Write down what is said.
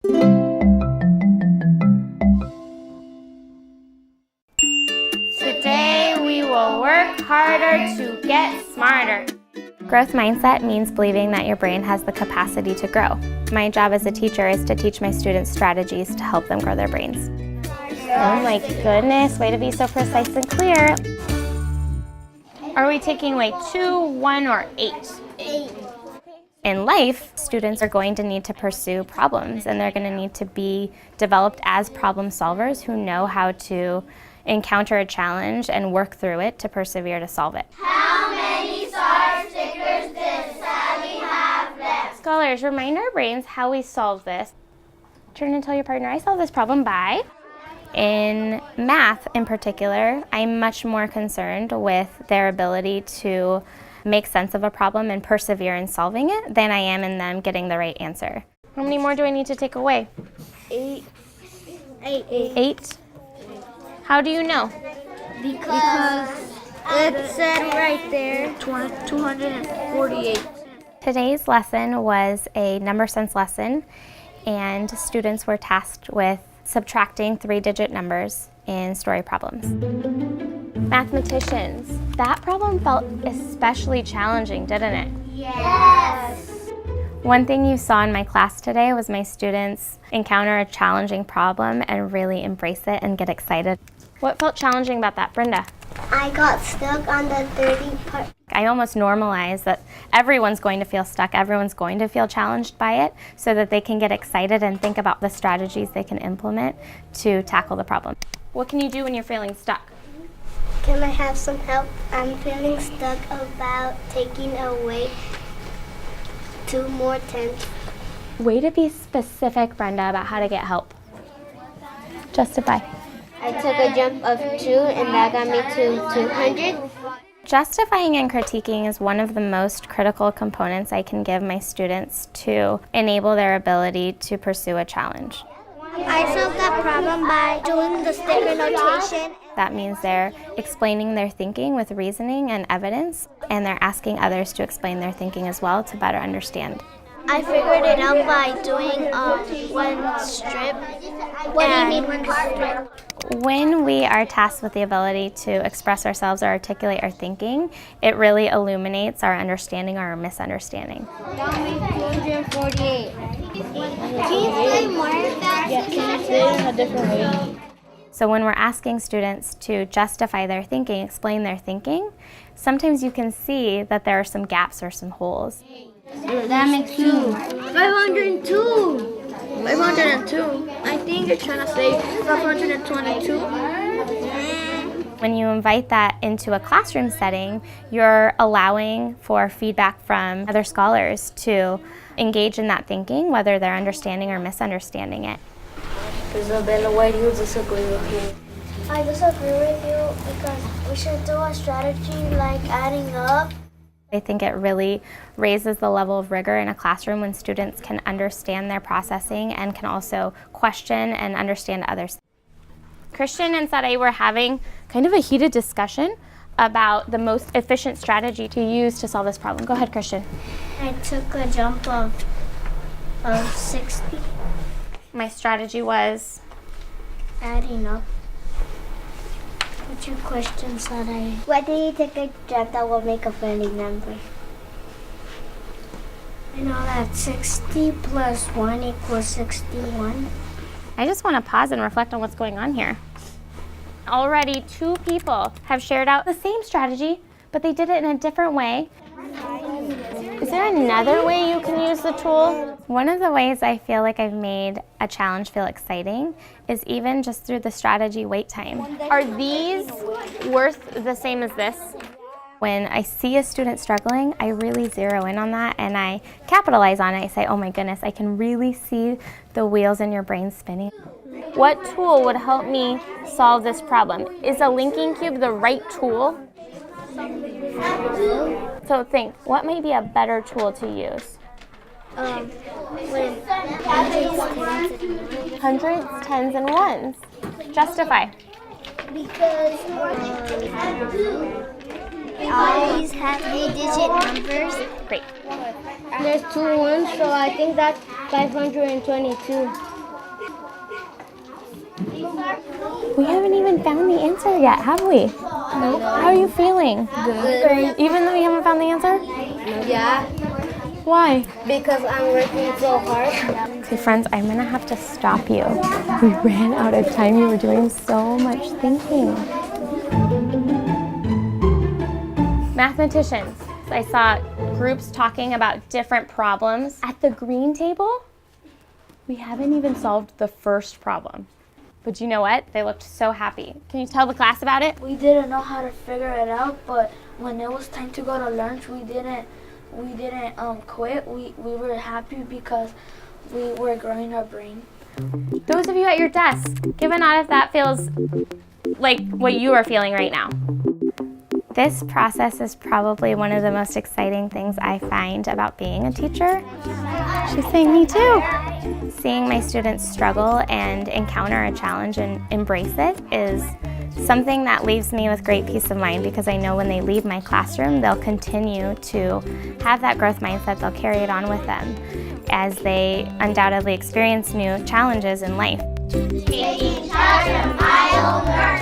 Today we will work harder to get smarter. Growth mindset means believing that your brain has the capacity to grow. My job as a teacher is to teach my students strategies to help them grow their brains. Oh my goodness, way to be so precise and clear. Are we taking like 2, 1, or 8? 8. In life, students are going to need to pursue problems, and they're going to need to be developed as problem solvers who know how to encounter a challenge and work through it to persevere to solve it. How many star stickers does Sally have left? Scholars, remind our brains how we solve this. Turn and tell your partner, I solved this problem by. In math in particular, I'm much more concerned with their ability to make sense of a problem and persevere in solving it than I am in them getting the right answer. How many more do I need to take away? 8. 8? How do you know? Because it said right there, 248. Today's lesson was a number sense lesson, and students were tasked with subtracting 3-digit numbers in story problems. Mathematicians, that problem felt especially challenging, didn't it? Yes. One thing you saw in my class today was my students encounter a challenging problem and really embrace it and get excited. What felt challenging about that, Brenda? I got stuck on the 30 part. I almost normalize that everyone's going to feel stuck, everyone's going to feel challenged by it, so that they can get excited and think about the strategies they can implement to tackle the problem. What can you do when you're feeling stuck? Can I have some help? I'm feeling stuck about taking away 2 more tens. Way to be specific, Brenda, about how to get help. Justify. I took a jump of 2 and that got me to 200. Justifying and critiquing is one of the most critical components I can give my students to enable their ability to pursue a challenge. I solved that problem by doing the sticker notation. That means they're explaining their thinking with reasoning and evidence, and they're asking others to explain their thinking as well to better understand. I figured it out by doing one strip. What do you mean one strip? When we are tasked with the ability to express ourselves or articulate our thinking, it really illuminates our understanding or our misunderstanding. 248. Can you explain more? Yeah, can you say it in a different way? So when we're asking students to justify their thinking, explain their thinking, sometimes you can see that there are some gaps or some holes. That makes 2. 502. 502. I think you're trying to say 522. When you invite that into a classroom setting, you're allowing for feedback from other scholars to engage in that thinking, whether they're understanding or misunderstanding it. Isabella, why do you disagree with me? I disagree with you because we should do a strategy like adding up. I think it really raises the level of rigor in a classroom when students can understand their processing and can also question and understand others. Christian and Sarai were having kind of a heated discussion about the most efficient strategy to use to solve this problem. Go ahead, Christian. I took a jump of 60. My strategy was Adding up. What's your question, Sarai? Why do you take a jump that will make a friendly number? I know that 60 plus 1 equals 61. I just want to pause and reflect on what's going on here. Already 2 people have shared out the same strategy, but they did it in a different way. Is there another way you can use the tool? One of the ways I feel like I've made a challenge feel exciting is even just through the strategy wait time. Are these worth the same as this? When I see a student struggling, I really zero in on that and I capitalize on it. I say, oh my goodness, I can really see the wheels in your brain spinning. What tool would help me solve this problem? Is a linking cube the right tool? So think, what might be a better tool to use? Hundreds, tens, and ones. Justify. Because all these have 8-digit numbers. Great. There's 2 ones, so I think that's 522. We haven't even found the answer yet, have we? Nope. How are you feeling? Good. Even though we haven't found the answer? Yeah, Why? because I'm working so hard. Okay, friends, I'm gonna have to stop you. We ran out of time. You were doing so much thinking. Mathematicians. I saw groups talking about different problems. At the green table, we haven't even solved the first problem. But you know what? They looked so happy. Can you tell the class about it? We didn't know how to figure it out, but when it was time to go to lunch, we didn't quit. We were happy because we were growing our brain. Those of you at your desk, give a nod if that feels like what you are feeling right now. This process is probably one of the most exciting things I find about being a teacher. She's saying me too. Seeing my students struggle and encounter a challenge and embrace it is something that leaves me with great peace of mind, because I know when they leave my classroom, they'll continue to have that growth mindset. They'll carry it on with them as they undoubtedly experience new challenges in life. Taking charge of my own learning.